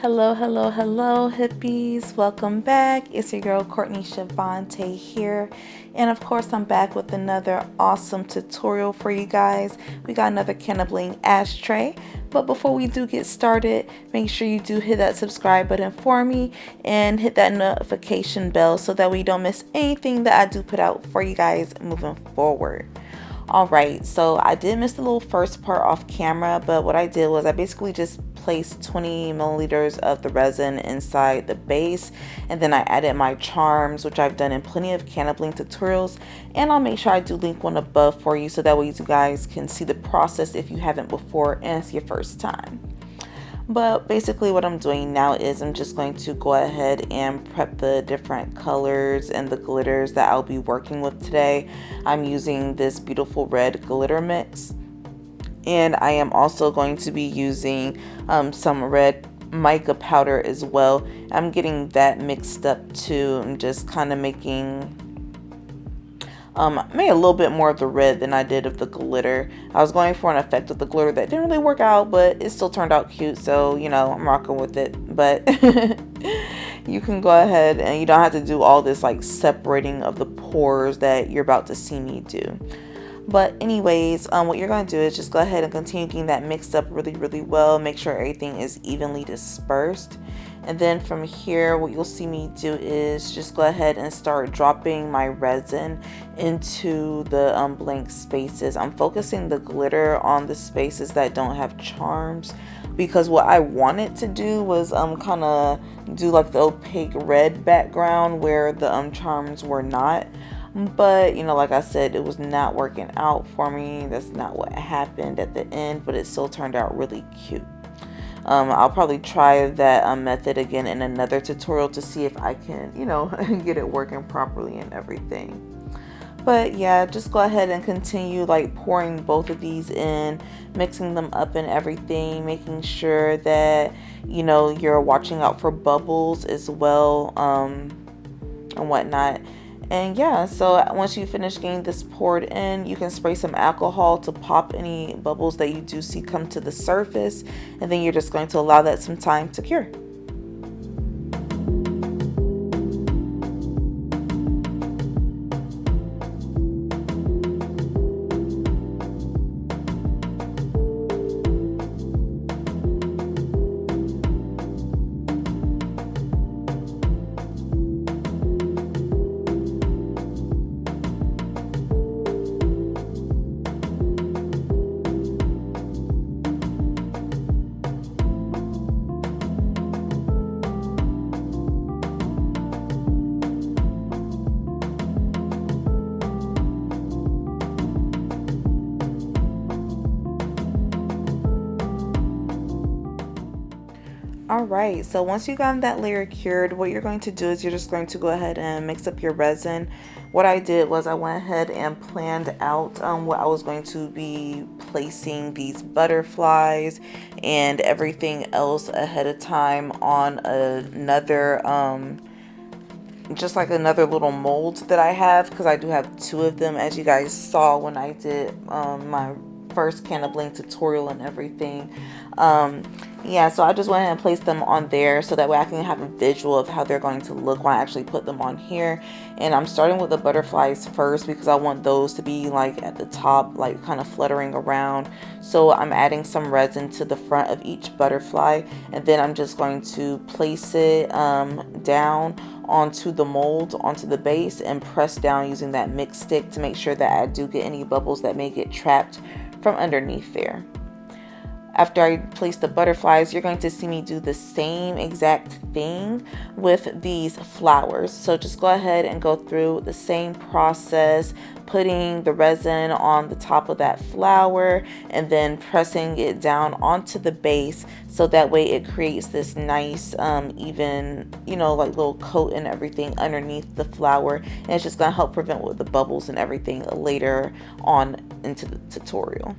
Hello, hippies. Welcome back. It's your girl, Courtney Shavante here. And of course, I'm back with another awesome tutorial for you guys. We got another Cannabling Ashtray. But before we do get started, make sure you do hit that subscribe button for me and hit that notification bell so that we don't miss anything that I do put out for you guys moving forward. Alright, so I did miss the little first part off camera, but what I did was I basically just placed 20 milliliters of the resin inside the base, and then I added my charms, which I've done in plenty of Cannabling tutorials, and I'll make sure I do link one above for you so that way you guys can see the process if you haven't before and it's your first time. But basically what I'm doing now is I'm just going to go ahead and prep the different colors and the glitters that I'll be working with today. I'm using this beautiful red glitter mix, and I am also going to be using some red mica powder as well. I'm getting that mixed up too. I'm just kind of making made a little bit more of the red than I did of the glitter. I was going for an effect of the glitter that didn't really work out, but it still turned out cute, so you know, I'm rocking with it. But you can go ahead and you don't have to do all this like separating of the pores that you're about to see me do. But anyways, what you're going to do is just go ahead and continue getting that mixed up really well. Make sure everything is evenly dispersed. And then from here, what you'll see me do is just go ahead and start dropping my resin into the blank spaces. I'm focusing the glitter on the spaces that don't have charms, because what I wanted to do was kind of do like the opaque red background where the charms were not. But you know, like I said, it was not working out for me. That's not what happened at the end, but it still turned out really cute. I'll probably try that method again in another tutorial to see if I can, you know, get it working properly and everything. But yeah, just go ahead and continue like pouring both of these in, mixing them up and everything, making sure that, you know, you're watching out for bubbles as well, and whatnot. And yeah, so once you finish getting this poured in, you can spray some alcohol to pop any bubbles that you do see come to the surface, and then you're just going to allow that some time to cure. Alright, so once you got that layer cured, what you're going to do is you're just going to go ahead and mix up your resin. What I did was I went ahead and planned out what I was going to be placing these butterflies and everything else ahead of time on another just like another little mold that I have, because I do have two of them, as you guys saw when I did my first Cannabling tutorial and everything. Yeah, so I just went ahead and placed them on there so that way I can have a visual of how they're going to look when I actually put them on here. And I'm starting with the butterflies first because I want those to be like at the top, like kind of fluttering around. So I'm adding some resin to the front of each butterfly, and then I'm just going to place it down onto the mold, onto the base, and press down using that mix stick to make sure that I do get any bubbles that may get trapped from underneath there. After I place the butterflies, you're going to see me do the same exact thing with these flowers. So just go ahead and go through the same process, putting the resin on the top of that flower and then pressing it down onto the base, so that way it creates this nice even, you know, like little coat and everything underneath the flower, and it's just going to help prevent with the bubbles and everything later on into the tutorial.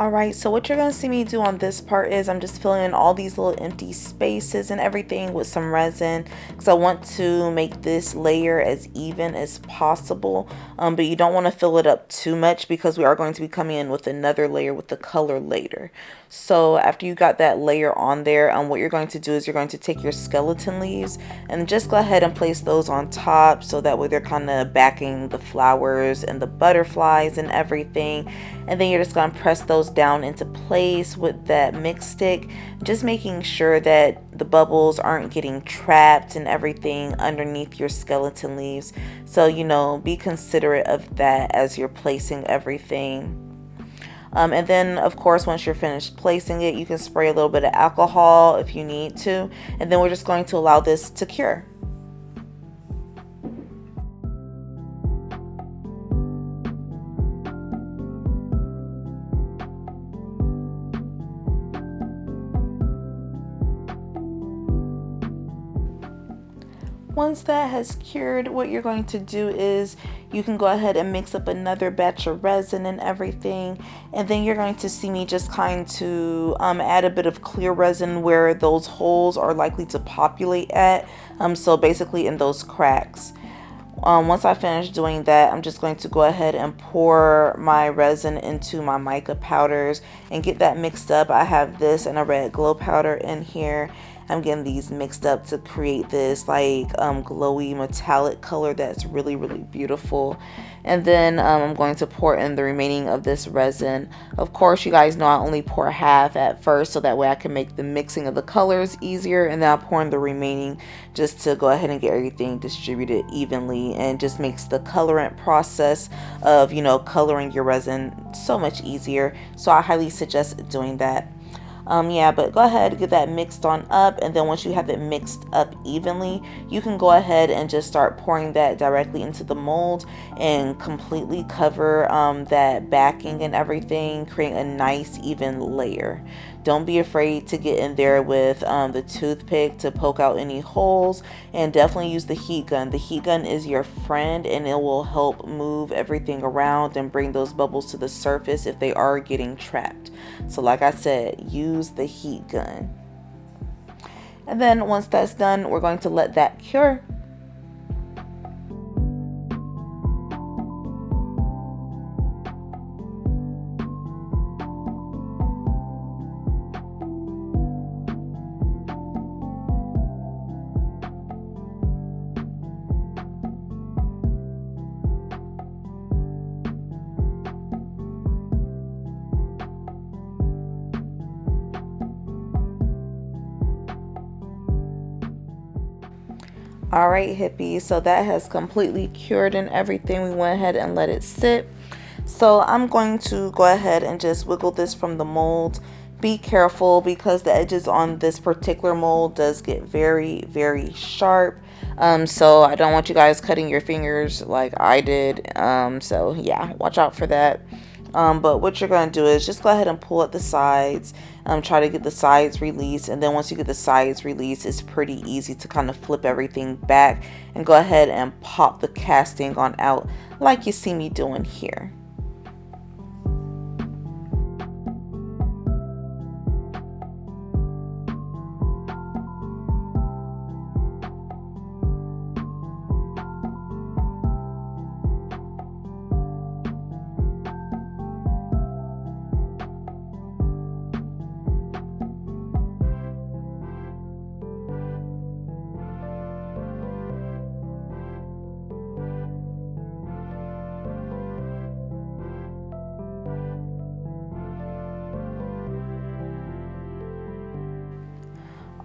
Alright, so what you're going to see me do on this part is I'm just filling in all these little empty spaces and everything with some resin because I want to make this layer as even as possible, but you don't want to fill it up too much because we are going to be coming in with another layer with the color later. So after you got that layer on there, what you're going to do is you're going to take your skeleton leaves and just go ahead and place those on top so that way they're kind of backing the flowers and the butterflies and everything. And then you're just going to press those down into place with that mix stick, just making sure that the bubbles aren't getting trapped and everything underneath your skeleton leaves. So, you know, be considerate of that as you're placing everything. And then, of course, once you're finished placing it, you can spray a little bit of alcohol if you need to. And then we're just going to allow this to cure. Once that has cured, what you're going to do is you can go ahead and mix up another batch of resin and everything, and then you're going to see me just kind to add a bit of clear resin where those holes are likely to populate at, so basically in those cracks. Once I finish doing that, I'm just going to go ahead and pour my resin into my mica powders and get that mixed up. I have this and a red glow powder in here. I'm getting these mixed up to create this like glowy metallic color that's really, really beautiful. And then I'm going to pour in the remaining of this resin. Of course, you guys know I only pour half at first so that way I can make the mixing of the colors easier, and then I'll pour in the remaining just to go ahead and get everything distributed evenly, and just makes the colorant process of, you know, coloring your resin so much easier. So I highly suggest doing that. Yeah, but go ahead, get that mixed on up, and then once you have it mixed up evenly, you can go ahead and just start pouring that directly into the mold and completely cover that backing and everything, creating a nice even layer. Don't be afraid to get in there with the toothpick to poke out any holes, and definitely use the heat gun. The heat gun is your friend, and it will help move everything around and bring those bubbles to the surface if they are getting trapped. So like I said, use the heat gun. And then once that's done, we're going to let that cure. Alright, hippies, so that has completely cured and everything. We went ahead and let it sit. So I'm going to go ahead and just wiggle this from the mold. Be careful because the edges on this particular mold does get very, very sharp. So I don't want you guys cutting your fingers like I did. So yeah, watch out for that. But what you're going to do is just go ahead and pull at the sides, try to get the sides released, and then once you get the sides released, it's pretty easy to kind of flip everything back and go ahead and pop the casting on out like you see me doing here.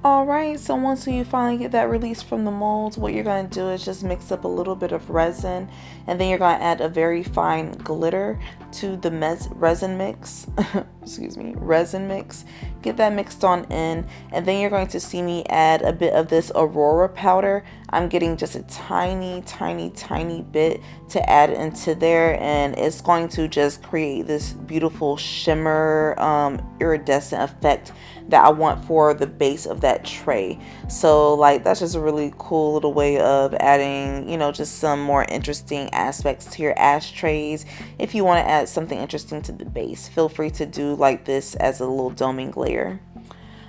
Alright, so once you finally get that released from the molds, what you're going to do is just mix up a little bit of resin, and then you're going to add a very fine glitter to the resin mix. Excuse me, resin mix. Get that mixed on in, and then you're going to see me add a bit of this Aurora powder. I'm getting just a tiny bit to add into there, and it's going to just create this beautiful shimmer iridescent effect that I want for the base of that tray. So like that's just a really cool little way of adding, you know, just some more interesting aspects to your ashtrays. If you want to add something interesting to the base, feel free to do like this as a little doming layer.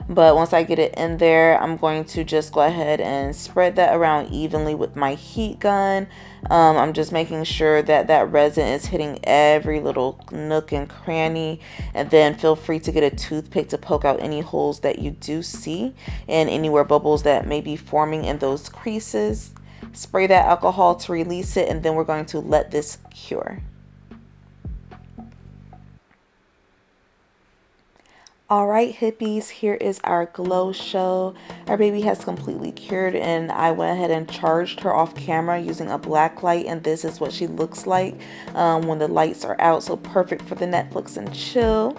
But once I get it in there, I'm going to just go ahead and spread that around evenly with my heat gun. I'm just making sure that that resin is hitting every little nook and cranny. And then feel free to get a toothpick to poke out any holes that you do see and anywhere bubbles that may be forming in those creases. Spray that alcohol to release it, and then we're going to let this cure. Alright hippies, here is our glow show. Our baby has completely cured, and I went ahead and charged her off camera using a black light, and this is what she looks like when the lights are out, so perfect for the Netflix and chill.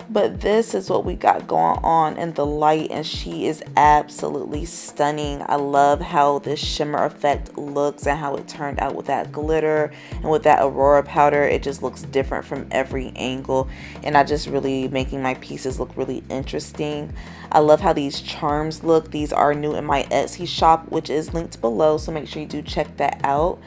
But this is what we got going on in the light, and she is absolutely stunning. I love how this shimmer effect looks and how it turned out with that glitter and with that aurora powder. It just looks different from every angle, and I just really making my pieces look really interesting. I love how these charms look. These are new in my Etsy shop, which is linked below, so make sure you do check that out.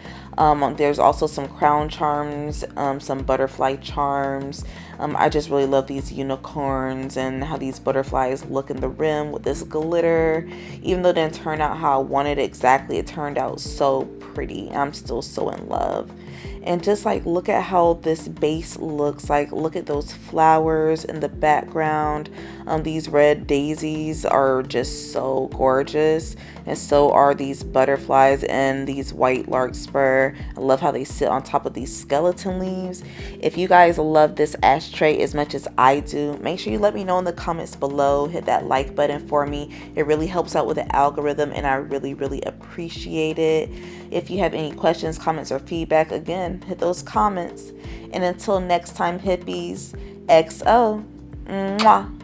There's also some crown charms, some butterfly charms. I just really love these unicorns and how these butterflies look in the rim with this glitter. Even though it didn't turn out how I wanted exactly, it turned out so pretty. I'm still so in love. And just like, look at how this base looks like. Look at those flowers in the background. These red daisies are just so gorgeous, and so are these butterflies and these white larkspur. I love how they sit on top of these skeleton leaves. If you guys love this ashtray as much as I do, make sure you let me know in the comments below. Hit that like button for me. It really helps out with the algorithm, and I really appreciate it. If you have any questions, comments, or feedback, again, hit those comments. And until next time, hippies, XO. Mwah.